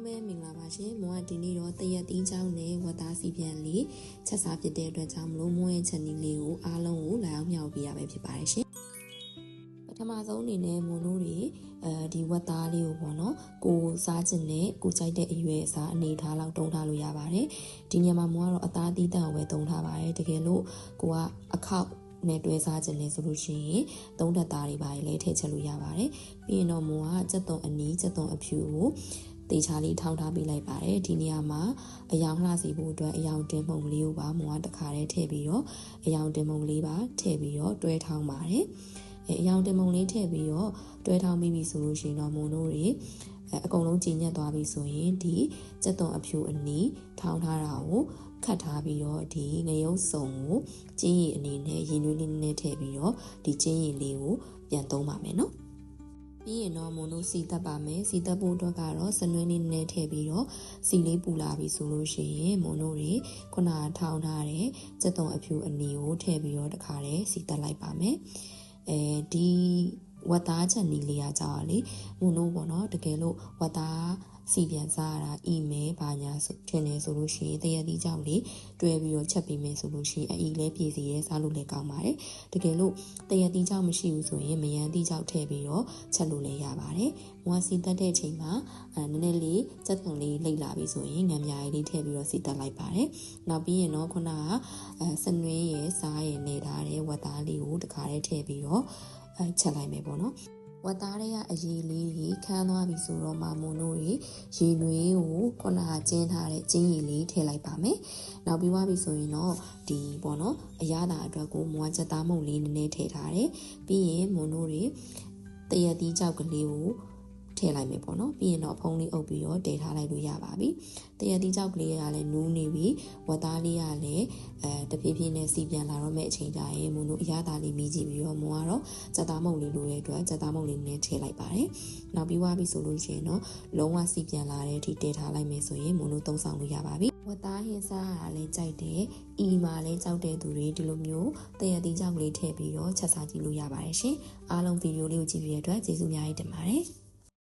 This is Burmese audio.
လုံးပဲမင်္ဂလာပါရှင်။မောကဒီနေ့တော့တရက်တီးချောင်းနဲ့ဝတ်သားစီပြန်လေးချက်စားဖြစ်တဲ့အတွက်ကြောင့်မလို့မိုးရဲ့ချက်နီးလေးကိုအားလုံးကိုလာရောက်မြောက်ပေးရပဲဖြစ်ပါတယ်ရှင်။ပထမဆုံးအနေနဲ့မိုးတို့တွေဒီဝတ်သားလေးကိုပေါ့နော်ကိုစားခြင်းနဲ့ကိုကြိုက်တဲ့အရွယ်အစားအနေထားလောက်တုံးထားလို့ရပါတယ်။ဒီညမှာမိုးကတော့အသားသီးတန့်ကိုပဲတုံးထားပါတယ်။တကယ်လို့ကိုကအခောက်နဲ့တွဲစားခြင်းနဲ့ဆိုလို့ရှိရင်သုံးသက်သားတွေပါလေထည့်ချက်လို့ရပါတယ်။ပြီးရင်တော့မိုးကစက်သွန်အနီးစက်သွန်အဖြူကိုတေချာလေးထောင်းထားပေးလိုက်ပါတယ်ဒီနေရာမှာအယောင်လှစီဖို့အတွက်အယောင်တင်ပုံကလေးကိုပါမောကတခါတည်းထည့်ပြီးတော့အယောင်တင်ပုံကလေးပါထည့်ပြီးတော့တွဲထောင်းပါတယ်အယောင်တင်ပုံလေးထည့်ပြီးတော့တွဲထောင်းပြီးပြီဆိုလို့ရှိရင်တော့မိုးတို့တွေအကုန်လုံးကျဉ်ညက်သွားပြီဆိုရင်ဒီစက်သွန်အဖြူအနီးထောင်းထားတာကိုခတ်ထားပြီးတော့ဒီငရုတ်စုံကိုကျင်းရည်အနေနဲ့ရင်နွေးလေးနဲ့ထည့်ပြီးတော့ဒီကျင်းရည်လေးကိုပြန်သုံးပါမယ်နော်ပြီးရင်တော့မို့လို့စီတက်ပါမယ်စီတက်ဖို့အတွက်ကတော့စနွေးလေးနဲ့ထည့်ပြီးတော့စီလေးပူလာပြီဆိုလို့ရှိရင်မို့လို့တွေခုနထောင်းထားတဲ့စက်သွန်အဖြူအနီကိုထည့်ပြီးတော့တခါတည်းစီတက်လိုက်ပါမယ်ဒီဝတ်သားချက်နီးလေးကကြောက်လေမို့လို့ပေါ့နော်တကယ်လို့ဝတ်သားစီပြန်စားရတာအီမေးဘာညာဆိုထင်နေဆိုလို့ရှိရင်တရက်သီးကြောင့်လေတွဲပြီးတော့ချက်ပေးမယ်ဆိုလို့ရှိရင်အီလဲပြည်စီရဲစားလို့လည်းကောင်းပါတယ်တကယ်လို့တရက်သီးကြောင့်မရှိဘူးဆိုရင်မယန်းသီးကြောင့်ထည့်ပြီးတော့ချက်လို့လည်းရပါတယ်မွားစီတက်တဲ့အချိန်မှာနည်းနည်းလေးစက်သွန်လေးလိမ့်လာပြီဆိုရင်ငံမြားလေးထည့်ပြီးတော့စီတက်လိုက်ပါတယ်နောက်ပြီးရင်တော့ခုနကစနွေးရဲ့စားရဲ့နေထားတဲ့ဝတ်သားလေးကိုတခါတည်းထည့်ပြီးတော့ချက်လိုက်မယ်ပေါ့နော်ဝတ်သားတွေကအရေးလေးကြီးခန်းသွားပြီဆိုတော့မမွန်တို့တွေရေနွေးကိုခုနကကျင်းထားတဲ့ကျင်းရည်လေးထည့်လိုက်ပါမယ်။နောက်ပြီးသွားပြီဆိုရင်တော့ဒီပေါ့နော်အရသာအတွက်ကိုမွားချက်သားမုန့်လေးနည်းနည်းထည့်ထားတယ်။ပြီးရင်မွန်တို့တွေတရက်သီးကြောက်ကလေးကိုထည့်လိုက်မယ်ပေါ့နော်ပြီးရင်တော့ဖုံးလေးအုပ်ပြီးတော့တည်ထားလိုက်လို့ရပါပြီတရက်သီးကြောက်ကလေးကလည်းနူးနေပြီဝတ်သားလေးကလည်းတဖြည်းဖြည်းနဲ့စီပြန်လာတော့မဲ့အချိန်ကြရင်မုံတို့အရသာလေးမြည်ကြည့်ပြီးတော့မုံကတော့စက်သားမုံလေးလိုတဲ့အတွက်စက်သားမုံလေးနဲ့ထည့်လိုက်ပါတယ်နောက်ပြီးွားပြီဆိုလို့ရှိရင်တော့လုံးဝစီပြန်လာတဲ့အထိတည်ထားလိုက်မယ်ဆိုရင်မုံတို့သုံးဆောင်လို့ရပါပြီဝတ်သားဟင်းစားရတာလည်းကြိုက်တယ်အီမာလည်းကြောက်တဲ့သူတွေဒီလိုမျိုးတရက်သီးကြောက်ကလေးထည့်ပြီးတော့ချက်စားကြည့်လို့ရပါတယ်ရှင်အားလုံးဗီဒီယိုလေးကိုကြည့်ပြီးတဲ့အတွက်ကျေးဇူးအများကြီးတင်ပါတယ်